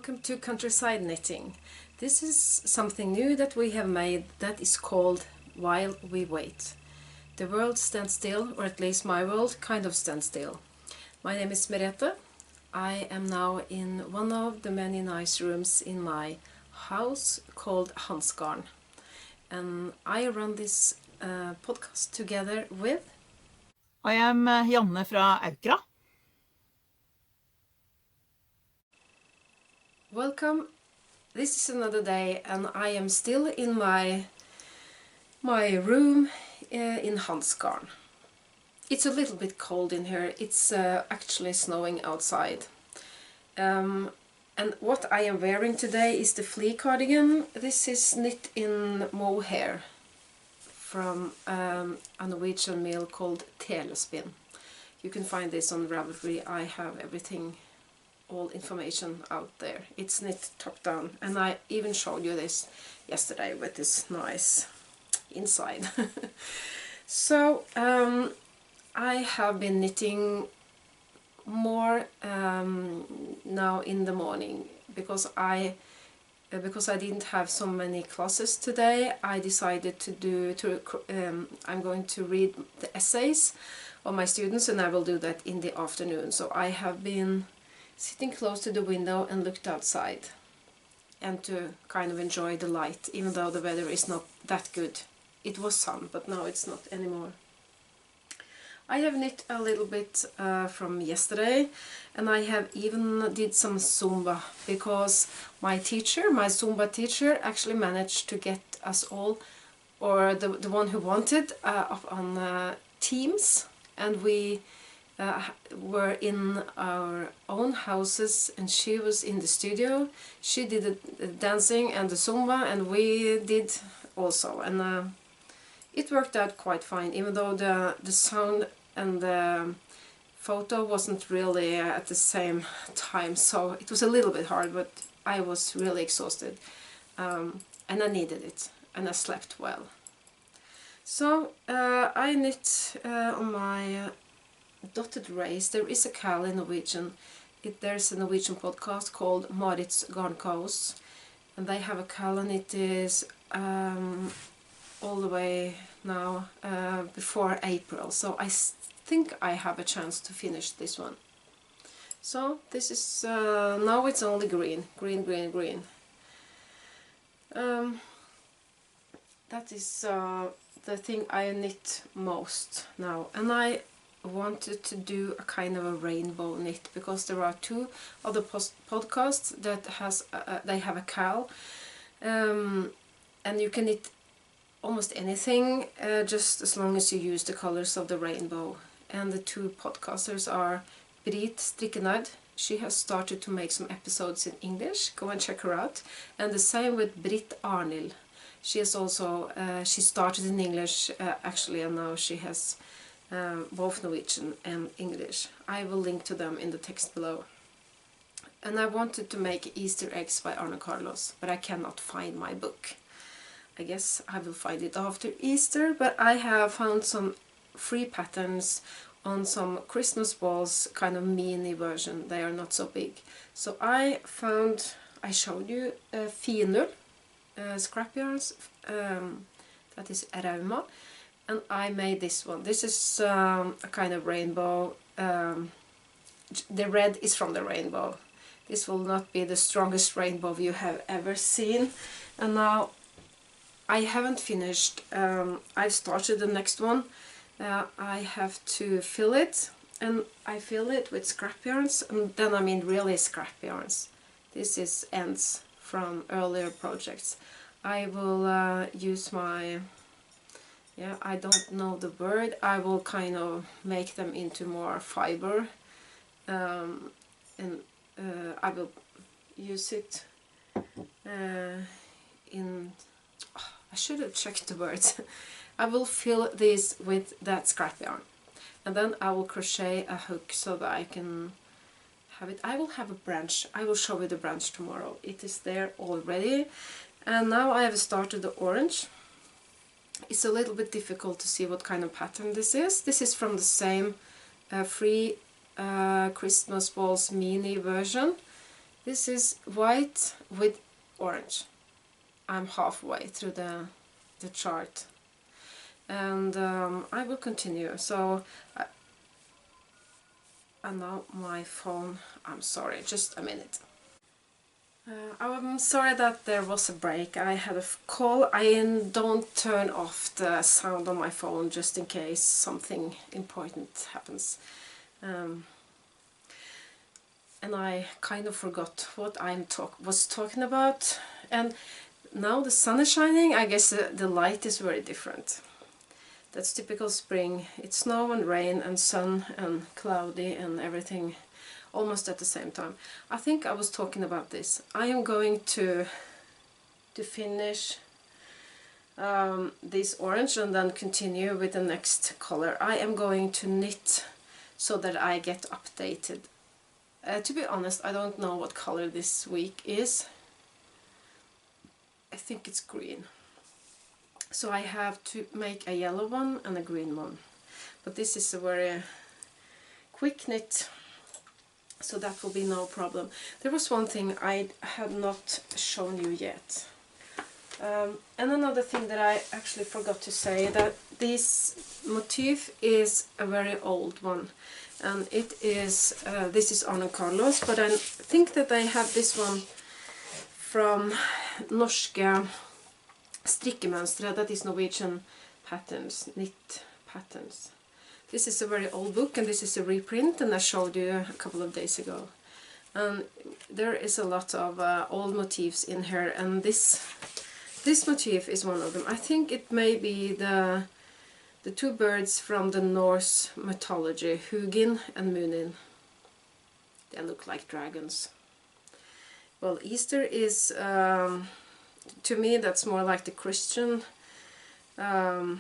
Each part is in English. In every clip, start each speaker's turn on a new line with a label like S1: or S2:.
S1: Welcome to Countryside Knitting. This is something new that we have made that is called While We Wait. The world stands still, or at least my world kind of stands still. My name is Merete. I am now in one of the many nice rooms in my house called Hansgarden. And I run this podcast together with...
S2: I am Janne fra Aukra.
S1: Welcome. This is another day and I am still in my room in Hansgarden. It's a little bit cold in here. It's actually snowing outside. And what I am wearing today is the flea cardigan. This is knit in mohair from a Norwegian mill called Telespin. You can find this on Ravelry. I have everything, all information out there. It's knit top down, and I even showed you this yesterday with this nice inside. So I have been knitting more now in the morning because I didn't have so many classes today. I decided I'm going to read the essays of my students, and I will do that in the afternoon. So I have been sitting close to the window and looked outside and to kind of enjoy the light, even though the weather is not that good. It was sun, but now it's not anymore. I have knit a little bit from yesterday, and I have even did some Zumba because my Zumba teacher actually managed to get us all, or the one who wanted, up on Teams, and we were in our own houses, and she was in the studio. She did the dancing and the Zumba, and we did also, and it worked out quite fine, even though the sound and the photo wasn't really at the same time, so it was a little bit hard, but I was really exhausted, and I needed it, and I slept well. So I knit on my dotted race. There is a cal in Norwegian. There's a Norwegian podcast called MereteAae, and they have a cal, and it is all the way now before April. So I think I have a chance to finish this one. So this is now it's only green. That is the thing I knit most now, and I wanted to do a kind of a rainbow knit because there are two other podcasts that they have a cal, and you can knit almost anything just as long as you use the colors of the rainbow. And the two podcasters are Strikk. She has started to make some episodes in English. Go and check her out. And the same with MereteAae. She has also she started in English actually, and now she has both Norwegian and English. I will link to them in the text below. And I wanted to make Easter eggs by Arne Carlos, but I cannot find my book. I guess I will find it after Easter, but I have found some free patterns on some Christmas balls, kind of mini version. They are not so big. So I showed you Finull scrap yarns, that is Rauma. And I made this one. This is a kind of rainbow. The red is from the rainbow. This will not be the strongest rainbow you have ever seen. And now I haven't finished. I've started the next one. I have to fill it, and I fill it with scrap yarns, and then I mean really scrap yarns. This is ends from earlier projects. I will use my... I don't know the word. I will kind of make them into more fiber, and I will use it in... I should have checked the words. I will fill this with that scrap yarn, and then I will crochet a hook so that I can have it. I will have a branch. I will show you the branch tomorrow. It is there already. And now I have started the orange. It's a little bit difficult to see what kind of pattern this is. This is from the same free Christmas balls mini version. This is white with orange. I'm halfway through the chart, and I will continue. So, and now my phone, I'm sorry, just a minute. I'm sorry that there was a break. I had a call. I don't turn off the sound on my phone just in case something important happens. And I kind of forgot what I was talking about. And now the sun is shining. I guess the light is very different. That's typical spring. It's snow and rain and sun and cloudy and everything almost at the same time. I think I was talking about this. I am going to finish this orange and then continue with the next color. I am going to knit so that I get updated. To be honest, I don't know what color this week is. I think it's green. So I have to make a yellow one and a green one. But this is a very quick knit, so that will be no problem. There was one thing I had not shown you yet. And another thing that I actually forgot to say, that this motif is a very old one. And it is, this is Arne Carlos, but I think that I have this one from norske strikkemønstre, that is Norwegian patterns, knit patterns. This is a very old book, and this is a reprint, and I showed you a couple of days ago. And there is a lot of old motifs in here, and this motif is one of them. I think it may be the two birds from the Norse mythology, Hugin and Munin. They look like dragons. Well, Easter is, to me, that's more like the Christian, the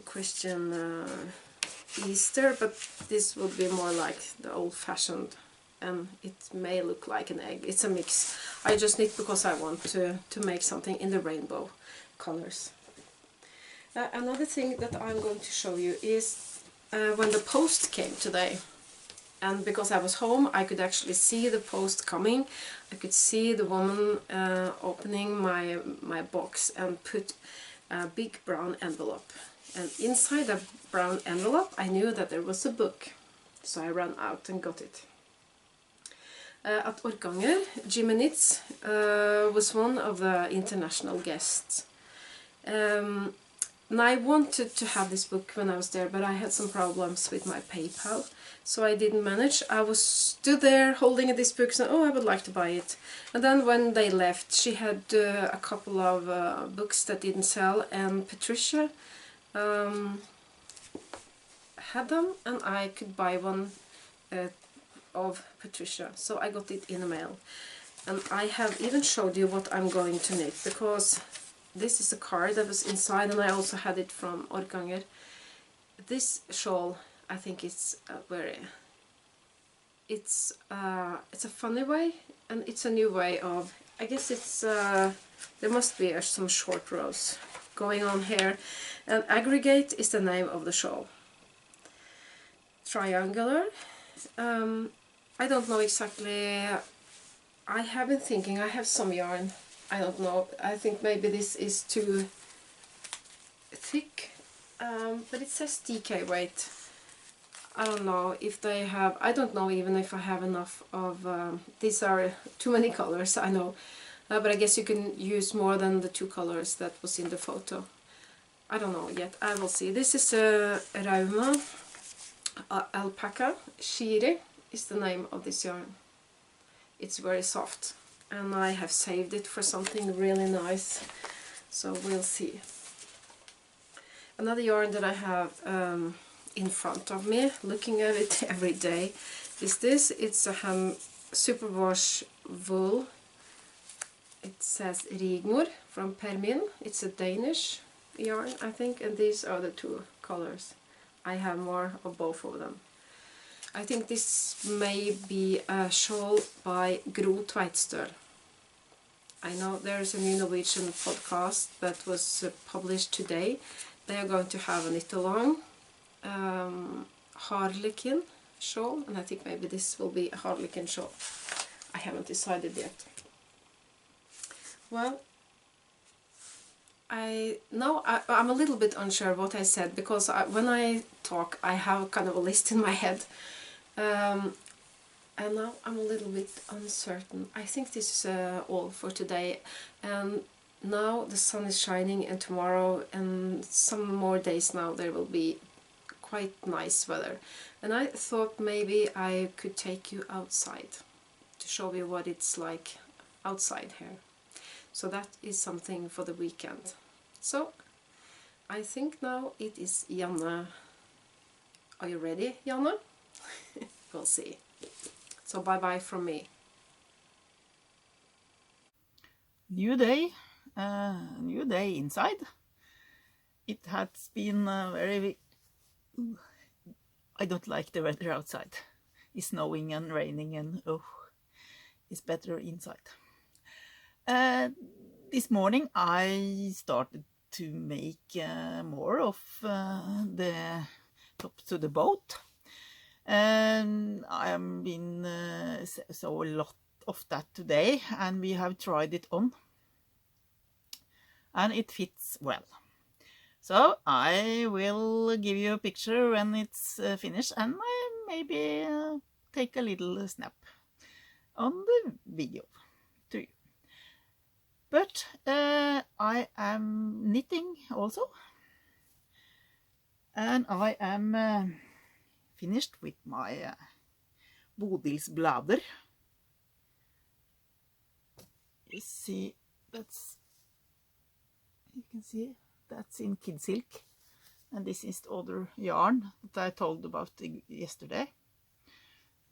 S1: Christian Easter, but this would be more like the old-fashioned, and it may look like an egg. It's a mix. I just knit because I want to make something in the rainbow colors. Another thing that I'm going to show you is when the post came today. And because I was home, I could actually see the post coming. I could see the woman opening my box and put a big brown envelope. And inside the brown envelope, I knew that there was a book. So I ran out and got it. At Orkanger, Jimmy Knits was one of the international guests. And I wanted to have this book when I was there, but I had some problems with my PayPal, so I didn't manage. I was stood there holding this book, and oh, I would like to buy it. And then when they left, she had a couple of books that didn't sell, and Patricia had them, and I could buy one of Patricia. So I got it in the mail. And I have even showed you what I'm going to knit, because this is a card that was inside, and I also had it from Orkanger. This shawl, I think it's it's a funny way, and it's a new way of, I guess it's, there must be some short rows going on here. And Aggregate is the name of the shawl. Triangular, I don't know exactly. I have been thinking, I have some yarn. I don't know, I think maybe this is too thick, but it says DK weight. I don't know if they have, I don't know even if I have enough of, these are too many colors, I know, but I guess you can use more than the two colors that was in the photo. I don't know yet, I will see. This is a Rauma alpaca. Shiri is the name of this yarn. It's very soft. And I have saved it for something really nice, so we'll see. Another yarn that I have in front of me, looking at it every day, is this. It's a superwash wool. It says Rigmor from Permin. It's a Danish yarn, I think, and these are the two colors. I have more of both of them. I think this may be a shawl by Gro Tveitstøl. I know there's a new Norwegian podcast that was published today. They are going to have a knit along. Harlequin shawl, and I think maybe this will be a harlequin shawl. I haven't decided yet. Well, I'm a little bit unsure what I said, because when I talk I have kind of a list in my head, and now I'm a little bit uncertain. I think this is all for today, and now the sun is shining, and tomorrow and some more days now there will be quite nice weather, and I thought maybe I could take you outside to show you what it's like outside here. So that is something for the weekend. So I think now it is Janne. Are you ready, Janne? We'll see. So bye bye from me.
S2: New day inside. It has been very... I don't like the weather outside. It's snowing and raining, and oh, it's better inside. This morning I started to make more of the top to the boat, and I have been so a lot of that today, and we have tried it on, and it fits well. So I will give you a picture when it's finished, and I maybe take a little snap on the video to you. But I am knitting also, and I am finished with my Bodilsblader. You see, you can see that's in kid silk, and this is the other yarn that I told about yesterday,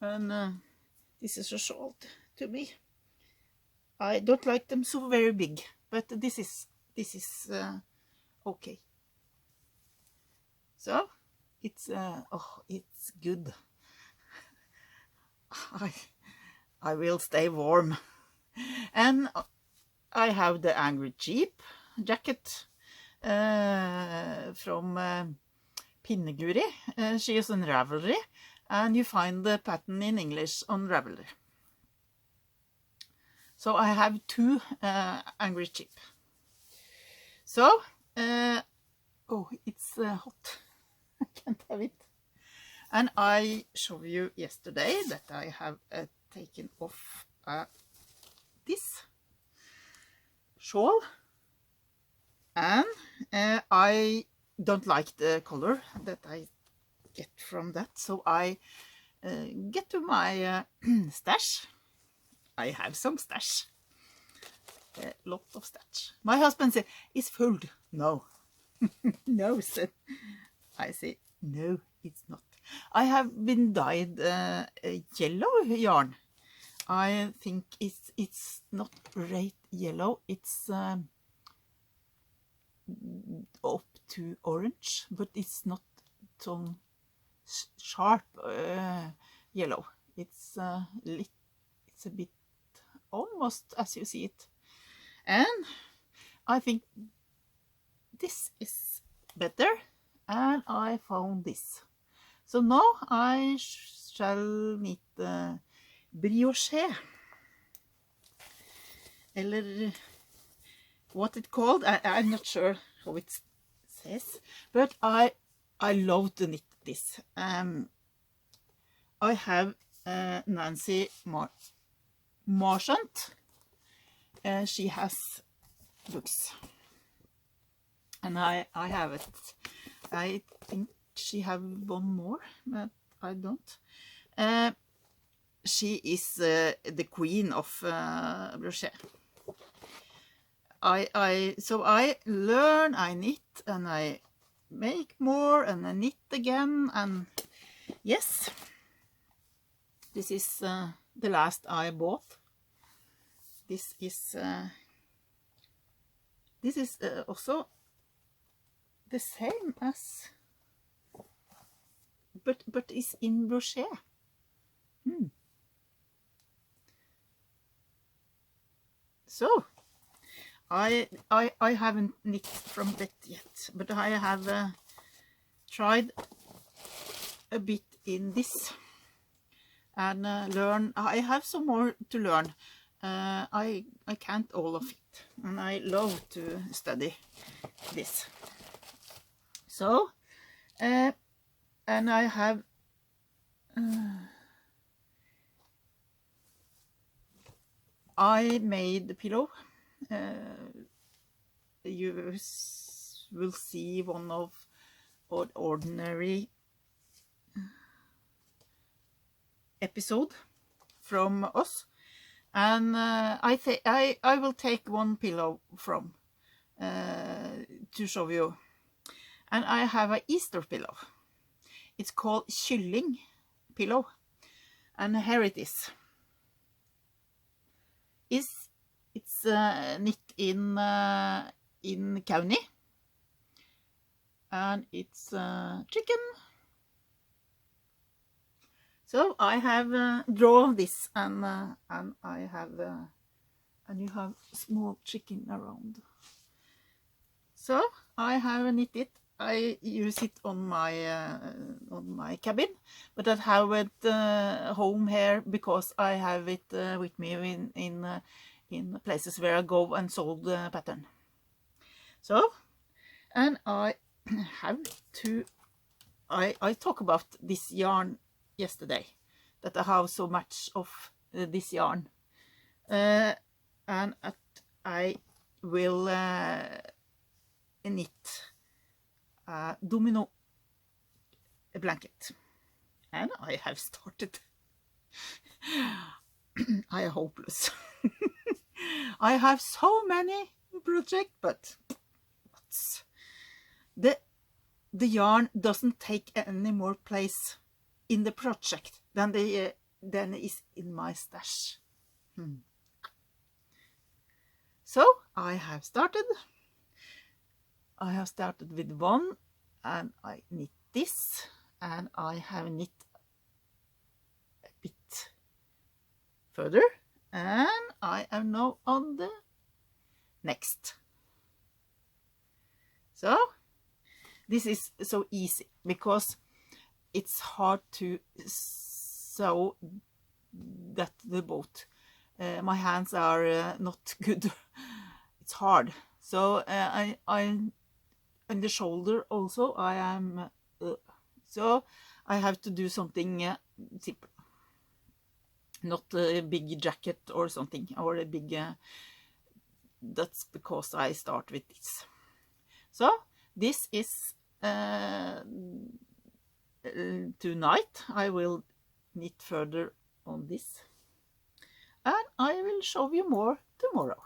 S2: and this is a shawl to me. I don't like them so very big, but this is okay. So it's oh, it's good. I will stay warm, and I have the Angry Cheap jacket from Pinneguri. She is on Ravelry, and you find the pattern in English on Ravelry. So I have two Angry Cheap. So, oh, it's hot. I can't have it. And I showed you yesterday that I have taken off this shawl, and I don't like the color that I get from that, so I get to my stash. I have some stash, a lot of stash. My husband said, "It's full." No, no, said I say, no, it's not. I have been dyed yellow yarn. I think it's not red yellow, it's up to orange, but it's not some sharp yellow. It's a bit almost as you see it, and I think this is better, and I found this. So now I shall knit brioche, eller what it's called. I'm not sure how it says, but I love to knit this. I have Nancy Marchant. She has books, and I have it. I think she have one more, but I don't. She is the queen of brochet. So I learn, I knit, and I make more, and I knit again, and yes, this is the last I bought. This is also the same as, but it's in brochet. So I haven't knit from that yet, but I have tried a bit in this. and learn. I have some more to learn. I can't all of it, and I love to study this. So, and I have I made the pillow. You will see one of ordinary episode from us, and I will take one pillow from to show you. And I have an Easter pillow. It's called kylling pillow, and here it is. It's knit in Kauni, and it's chicken. So I have drawn this, and I have and you have small chicken around. So I have knit it. I use it on my cabin, but I have it home here because I have it with me in places where I go and solve the pattern. So, and I have to. I talk about this yarn yesterday, that I have so much of this yarn, and I will knit a domino blanket, and I have started. I am hopeless. I have so many projects, but the yarn doesn't take any more place in the project than is in my stash. So I have started. I have started with one, and I knit this, and I have knit a bit further, and I am now on the next. So this is so easy because it's hard to sew that the boat. My hands are not good. It's hard. So I on the shoulder also I am so I have to do something simple, not a big jacket or something, or a big that's because I start with this. So this is tonight I will knit further on this, and I will show you more tomorrow.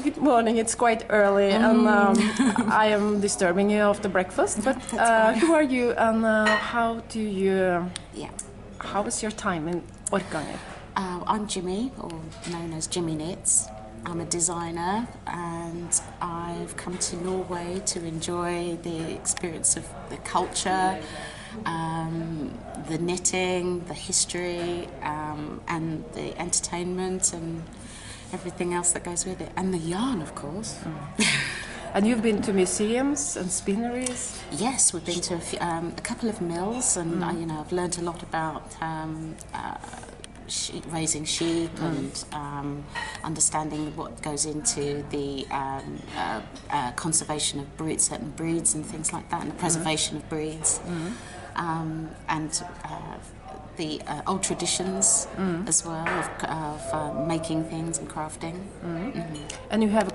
S1: Good morning, it's quite early and I am disturbing you after breakfast, but who are you and how do you, how is your time in Orkanger?
S3: I'm Jimmy, or known as Jimmy Knits. I'm a designer and I've come to Norway to enjoy the experience of the culture, the knitting, the history, and the entertainment and everything else that goes with it, and the yarn, of course.
S1: And you've been to museums and spinneries?
S3: Yes, we've been to a couple of mills, and I've learned a lot about raising sheep and understanding what goes into the conservation of certain breeds and things like that, and the preservation of breeds, and the old traditions as well of making things and crafting.
S1: And you have a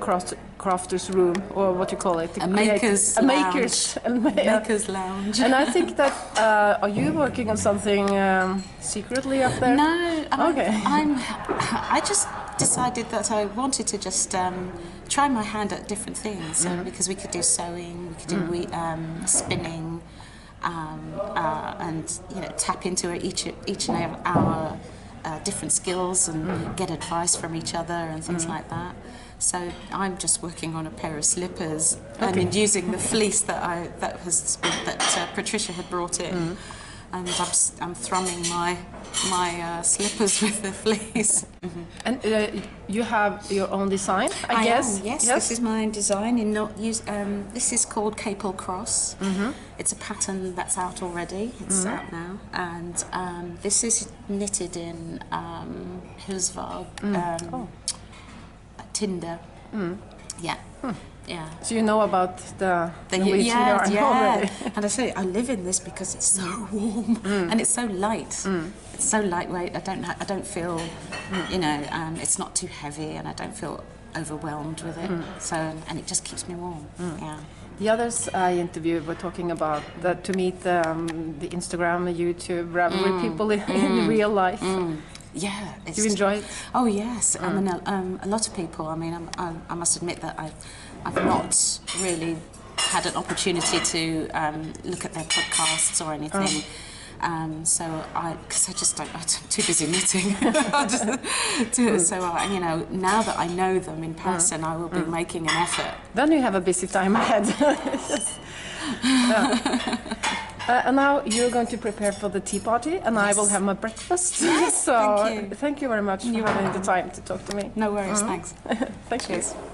S1: crafter's room, or what you call it?
S3: A maker's lounge. Maker's lounge.
S1: And I think that, are you working on something secretly up there?
S3: No,
S1: okay.
S3: I just decided that I wanted to just try my hand at different things, because we could do sewing, we could do spinning, and tap into each and every our different skills and get advice from each other and things like that. So I'm just working on a pair of slippers. I mean, using the fleece that Patricia had brought in, and I'm thrumming my slippers with the fleece.
S1: And you have your own design, I guess?
S3: Yes, this is my design. This is called Capel Cross. It's a pattern that's out already. It's out now. And this is knitted in Husvard, tinder. Yeah. Yeah.
S1: So you know about the Norwegian yarn already?
S3: And I say I live in this because it's so warm and it's so light. It's so lightweight. I don't feel, it's not too heavy, and I don't feel overwhelmed with it. So, and it just keeps me warm. Yeah.
S1: The others I interviewed were talking about that to meet the Instagram, the YouTube, Ravelry people in real life.
S3: Yeah.
S1: Do you enjoy it?
S3: Oh yes. I mean, a lot of people. I mean, I must admit that I've not really had an opportunity to look at their podcasts or anything. Because I just don't. I'm too busy knitting. So now that I know them in person, I will be making an effort.
S1: Then you have a busy time ahead. And now you're going to prepare for the tea party, and I will have my breakfast.
S3: Yes,
S1: so
S3: thank you.
S1: Thank you very much for having the time to talk to me.
S3: No worries, thanks.
S1: Thank
S3: Cheers.
S1: you.